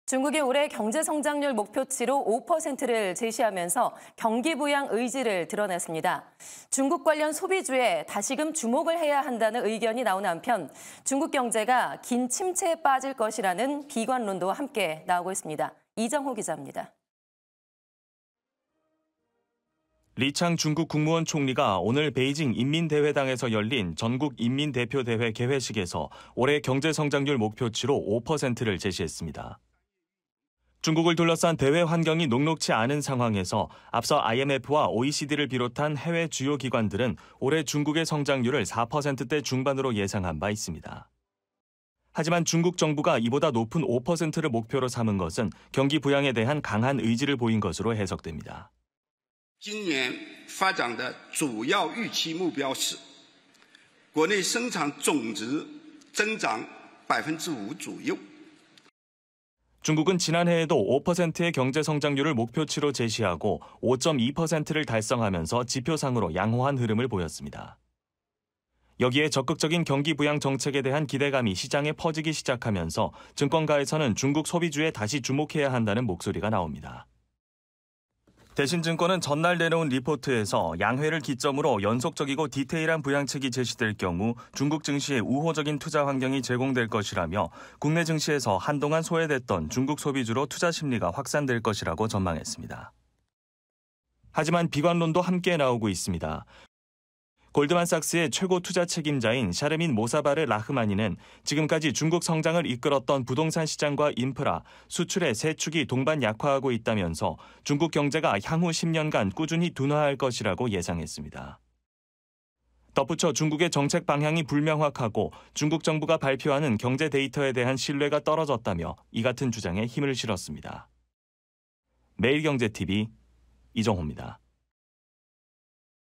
중국이 올해 경제 성장률 목표치로 5%를 제시하면서 경기 부양 의지를 드러냈습니다. 중국 관련 소비주에 다시금 주목을 해야 한다는 의견이 나오는 한편 중국 경제가 긴 침체에 빠질 것이라는 비관론도 함께 나오고 있습니다. 이정호 기자입니다. 리창 중국 국무원 총리가 오늘 베이징 인민대회당에서 열린 전국 인민대표대회 개회식에서 올해 경제 성장률 목표치로 5%를 제시했습니다. 중국을 둘러싼 대외 환경이 녹록치 않은 상황에서 앞서 IMF와 OECD를 비롯한 해외 주요 기관들은 올해 중국의 성장률을 4%대 중반으로 예상한 바 있습니다. 하지만 중국 정부가 이보다 높은 5%를 목표로 삼은 것은 경기 부양에 대한 강한 의지를 보인 것으로 해석됩니다. 今年发展的主要预期目标是国内生产总值增长 5% 左右。 중국은 지난해에도 5%의 경제 성장률을 목표치로 제시하고 5.2%를 달성하면서 지표상으로 양호한 흐름을 보였습니다. 여기에 적극적인 경기 부양 정책에 대한 기대감이 시장에 퍼지기 시작하면서 증권가에서는 중국 소비주에 다시 주목해야 한다는 목소리가 나옵니다. 대신증권은 전날 내놓은 리포트에서 양회를 기점으로 연속적이고 디테일한 부양책이 제시될 경우 중국 증시에 우호적인 투자 환경이 제공될 것이라며 국내 증시에서 한동안 소외됐던 중국 소비주로 투자 심리가 확산될 것이라고 전망했습니다. 하지만 비관론도 함께 나오고 있습니다. 골드만삭스의 최고 투자 책임자인 샤르민 모사바르 라흐마니는 지금까지 중국 성장을 이끌었던 부동산 시장과 인프라, 수출의 세 축이 동반 약화하고 있다면서 중국 경제가 향후 10년간 꾸준히 둔화할 것이라고 예상했습니다. 덧붙여 중국의 정책 방향이 불명확하고 중국 정부가 발표하는 경제 데이터에 대한 신뢰가 떨어졌다며 이 같은 주장에 힘을 실었습니다. 매일경제TV 이정호입니다.